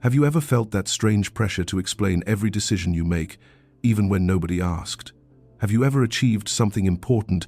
Have you ever felt that strange pressure to explain every decision you make, even when nobody asked? Have you ever achieved something important,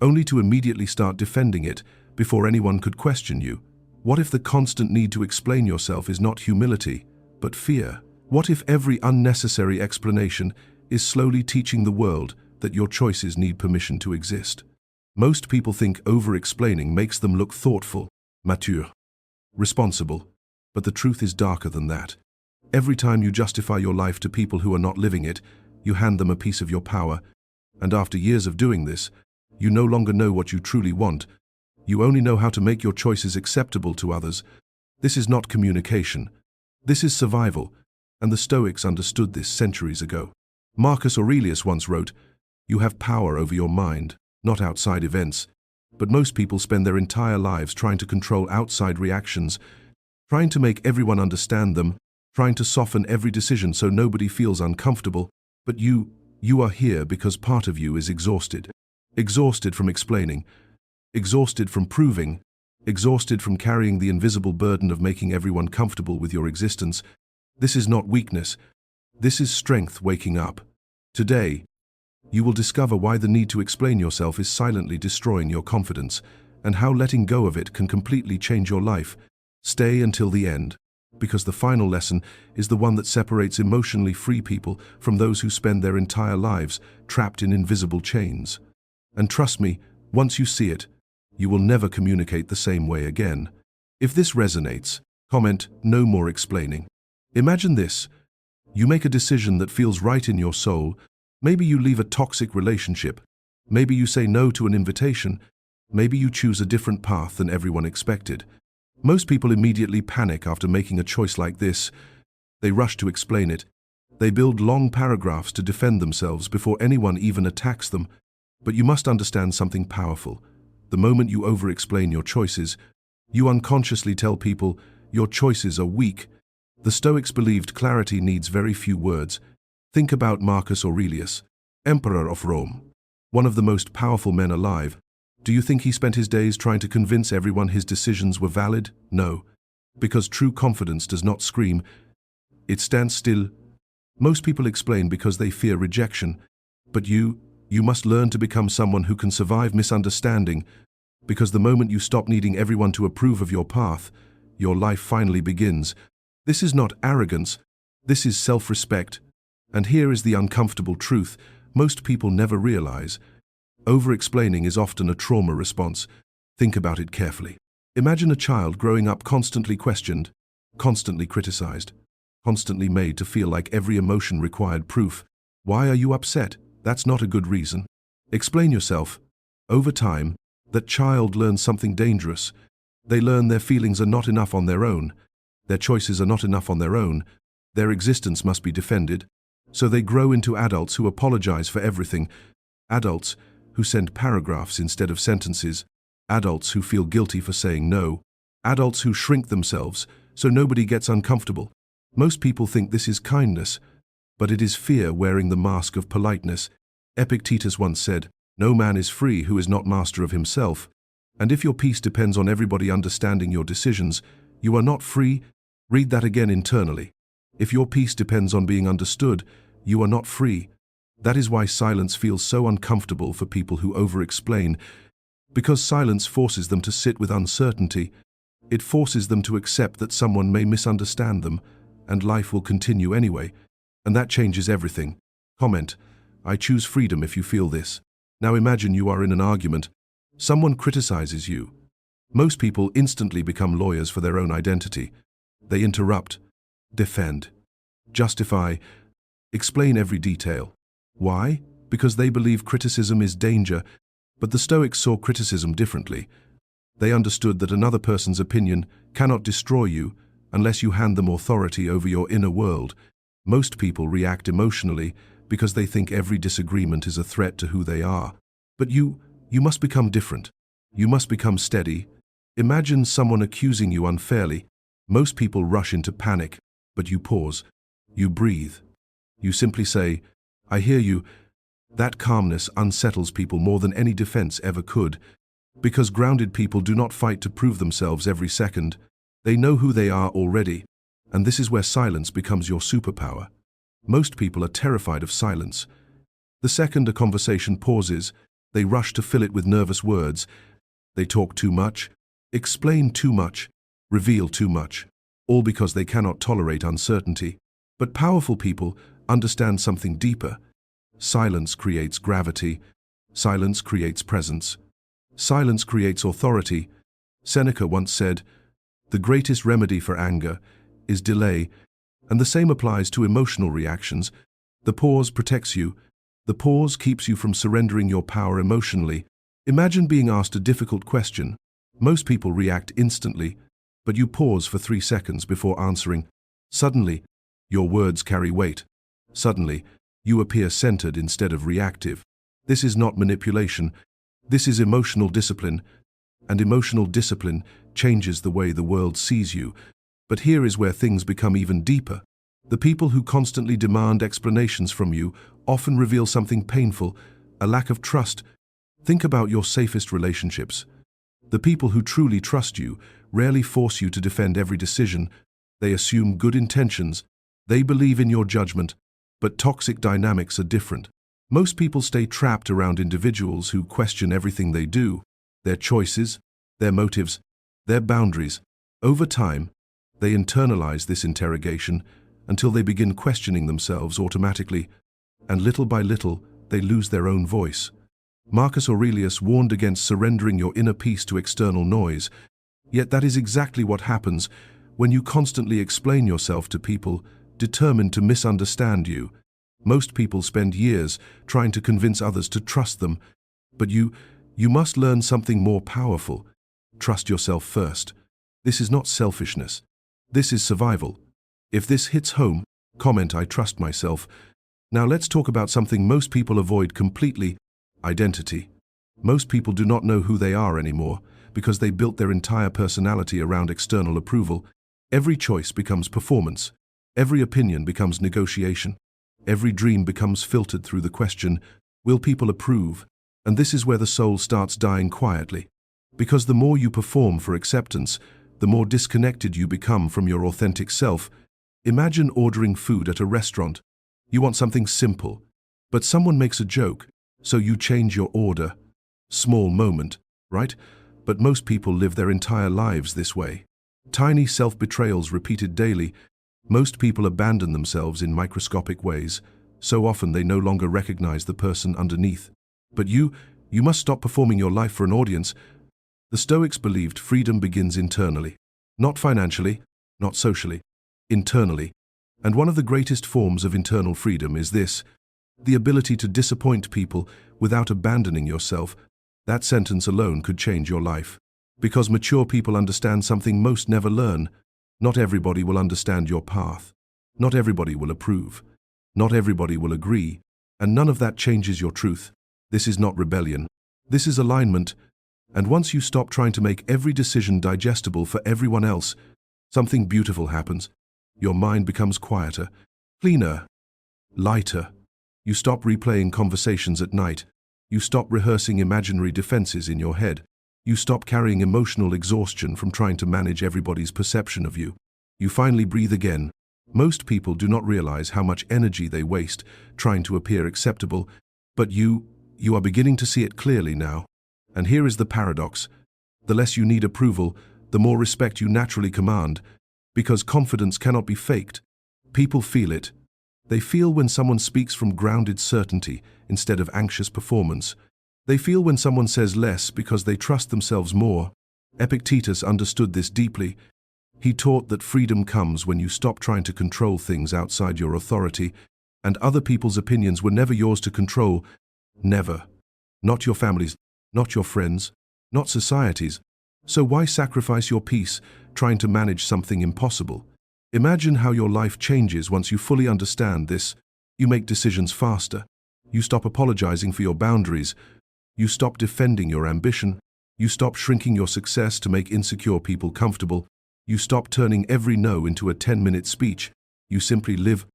only to immediately start defending it before anyone could question you? What if the constant need to explain yourself is not humility, but fear? What if every unnecessary explanation is slowly teaching the world that your choices need permission to exist? Most people think over-explaining makes them look thoughtful, mature, responsible, but the truth is darker than that. Every time you justify your life to people who are not living it, you hand them a piece of your power, and after years of doing this, you no longer know what you truly want. You only know how to make your choices acceptable to others. This is not communication. This is survival, and the Stoics understood this centuries ago. Marcus Aurelius once wrote, "You have power over your mind, not outside events." But most people spend their entire lives trying to control outside reactions, trying to make everyone understand them, trying to soften every decision so nobody feels uncomfortable. But you are here because part of you is exhausted. Exhausted from explaining, exhausted from proving, exhausted from carrying the invisible burden of making everyone comfortable with your existence. This is not weakness. This is strength waking up. Today, you will discover why the need to explain yourself is silently destroying your confidence, and how letting go of it can completely change your life. Stay until the end, because the final lesson is the one that separates emotionally free people from those who spend their entire lives trapped in invisible chains. And trust me, once you see it, you will never communicate the same way again. If this resonates, comment, "No more explaining." Imagine this. You make a decision that feels right in your soul. Maybe you leave a toxic relationship. Maybe you say no to an invitation. Maybe you choose a different path than everyone expected. Most people immediately panic after making a choice like this. They rush to explain it. They build long paragraphs to defend themselves before anyone even attacks them. But you must understand something powerful. The moment you over-explain your choices, you unconsciously tell people your choices are weak. The Stoics believed clarity needs very few words. Think about Marcus Aurelius, Emperor of Rome, one of the most powerful men alive. Do you think he spent his days trying to convince everyone his decisions were valid? No, because true confidence does not scream. It stands still. Most people explain because they fear rejection, but you must learn to become someone who can survive misunderstanding, because the moment you stop needing everyone to approve of your path, your life finally begins. This is not arrogance, this is self-respect. And here is the uncomfortable truth most people never realize. Over-explaining is often a trauma response. Think about it carefully. Imagine a child growing up constantly questioned, constantly criticized, constantly made to feel like every emotion required proof. Why are you upset? That's not a good reason. Explain yourself. Over time, that child learns something dangerous. They learn their feelings are not enough on their own. Their choices are not enough on their own. Their existence must be defended. So they grow into adults who apologize for everything. Adults who send paragraphs instead of sentences. Adults who feel guilty for saying no. Adults who shrink themselves so nobody gets uncomfortable. Most people think this is kindness, but it is fear wearing the mask of politeness. Epictetus once said, "No man is free who is not master of himself." And if your peace depends on everybody understanding your decisions, you are not free. Read that again internally. If your peace depends on being understood, you are not free. That is why silence feels so uncomfortable for people who over-explain, because silence forces them to sit with uncertainty. It forces them to accept that someone may misunderstand them, and life will continue anyway. And that changes everything. Comment, "I choose freedom" if you feel this. Now imagine you are in an argument. Someone criticizes you. Most people instantly become lawyers for their own identity. They interrupt, defend, justify, explain every detail. Why? Because they believe criticism is danger, but the Stoics saw criticism differently. They understood that another person's opinion cannot destroy you unless you hand them authority over your inner world. Most people react emotionally because they think every disagreement is a threat to who they are. But you must become different. You must become steady. Imagine someone accusing you unfairly. Most people rush into panic, but you pause. You breathe. You simply say, "I hear you." That calmness unsettles people more than any defense ever could. Because grounded people do not fight to prove themselves every second. They know who they are already. And this is where silence becomes your superpower. Most people are terrified of silence. The second a conversation pauses, they rush to fill it with nervous words. They talk too much, explain too much, reveal too much, all because they cannot tolerate uncertainty. But powerful people understand something deeper. Silence creates gravity. Silence creates presence. Silence creates authority. Seneca once said, "The greatest remedy for anger is delay," and the same applies to emotional reactions. The pause protects you. The pause keeps you from surrendering your power emotionally. Imagine being asked a difficult question. Most people react instantly, but you pause for 3 seconds before answering. Suddenly, your words carry weight. Suddenly, you appear centered instead of reactive. This is not manipulation. This is emotional discipline. And emotional discipline changes the way the world sees you. But here is where things become even deeper. The people who constantly demand explanations from you often reveal something painful, a lack of trust. Think about your safest relationships. The people who truly trust you rarely force you to defend every decision. They assume good intentions. They believe in your judgment. But toxic dynamics are different. Most people stay trapped around individuals who question everything they do, their choices, their motives, their boundaries. Over time, they internalize this interrogation until they begin questioning themselves automatically, and little by little, they lose their own voice. Marcus Aurelius warned against surrendering your inner peace to external noise, yet that is exactly what happens when you constantly explain yourself to people determined to misunderstand you. Most people spend years trying to convince others to trust them, but you must learn something more powerful. Trust yourself first. This is not selfishness. This is survival. If this hits home, comment "I trust myself." Now let's talk about something most people avoid completely: identity. Most people do not know who they are anymore because they built their entire personality around external approval. Every choice becomes performance. Every opinion becomes negotiation. Every dream becomes filtered through the question, will people approve? And this is where the soul starts dying quietly. Because the more you perform for acceptance, the more disconnected you become from your authentic self. Imagine ordering food at a restaurant. You want something simple, but someone makes a joke, so you change your order. Small moment, right? But most people live their entire lives this way. Tiny self-betrayals repeated daily. Most people abandon themselves in microscopic ways. So often they no longer recognize the person underneath. But you must stop performing your life for an audience. The Stoics believed freedom begins internally. Not financially, not socially, internally. And one of the greatest forms of internal freedom is this: the ability to disappoint people without abandoning yourself. That sentence alone could change your life. Because mature people understand something most never learn. Not everybody will understand your path. Not everybody will approve. Not everybody will agree. And none of that changes your truth. This is not rebellion. This is alignment. And once you stop trying to make every decision digestible for everyone else, something beautiful happens. Your mind becomes quieter, cleaner, lighter. You stop replaying conversations at night. You stop rehearsing imaginary defenses in your head. You stop carrying emotional exhaustion from trying to manage everybody's perception of you. You finally breathe again. Most people do not realize how much energy they waste trying to appear acceptable, but you are beginning to see it clearly now. And here is the paradox. The less you need approval, the more respect you naturally command, because confidence cannot be faked. People feel it. They feel when someone speaks from grounded certainty instead of anxious performance. They feel when someone says less because they trust themselves more. Epictetus understood this deeply. He taught that freedom comes when you stop trying to control things outside your authority, and other people's opinions were never yours to control. Never. Not your family's, not your friends, not society's. So why sacrifice your peace trying to manage something impossible? Imagine how your life changes once you fully understand this. You make decisions faster. You stop apologizing for your boundaries. You stop defending your ambition. You stop shrinking your success to make insecure people comfortable. You stop turning every no into a 10-minute speech. You simply live.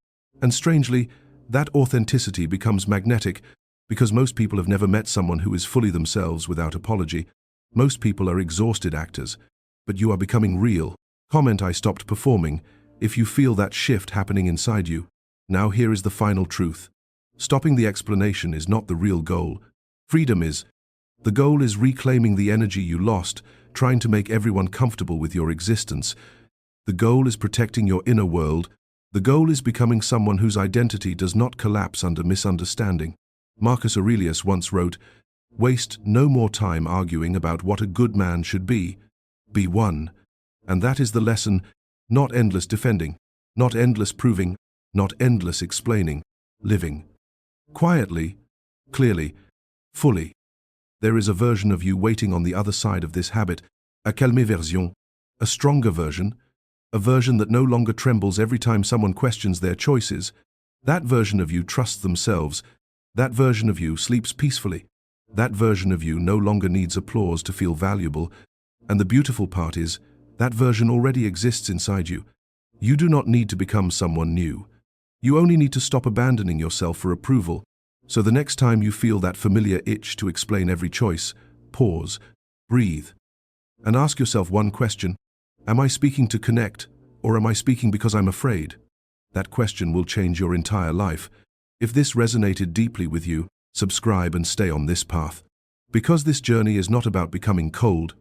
And strangely, that authenticity becomes magnetic, because most people have never met someone who is fully themselves without apology. Most people are exhausted actors, but you are becoming real. Comment "I stopped performing," If you feel that shift happening inside you, now here is the final truth. Stopping the explanation is not the real goal. Freedom is. The goal is reclaiming the energy you lost, trying to make everyone comfortable with your existence. The goal is protecting your inner world. The goal is becoming someone whose identity does not collapse under misunderstanding. Marcus Aurelius once wrote, "Waste no more time arguing about what a good man should be. Be one." And that is the lesson, not endless defending, not endless proving, not endless explaining, living. Quietly, clearly, fully. There is a version of you waiting on the other side of this habit, a calme version, a stronger version, a version that no longer trembles every time someone questions their choices. That version of you trusts themselves. That version of you sleeps peacefully. That version of you no longer needs applause to feel valuable. And the beautiful part is, that version already exists inside you. You do not need to become someone new. You only need to stop abandoning yourself for approval. So the next time you feel that familiar itch to explain every choice, pause, breathe, and ask yourself one question. Am I speaking to connect, or am I speaking because I'm afraid? That question will change your entire life. If this resonated deeply with you, subscribe and stay on this path. Because this journey is not about becoming cold,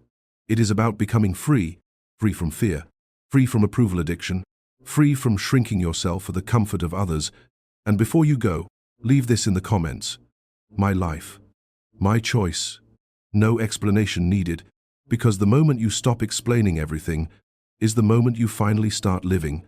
it is about becoming free, free from fear, free from approval addiction, free from shrinking yourself for the comfort of others. And before you go, leave this in the comments. My life. My choice. No explanation needed, because the moment you stop explaining everything is the moment you finally start living.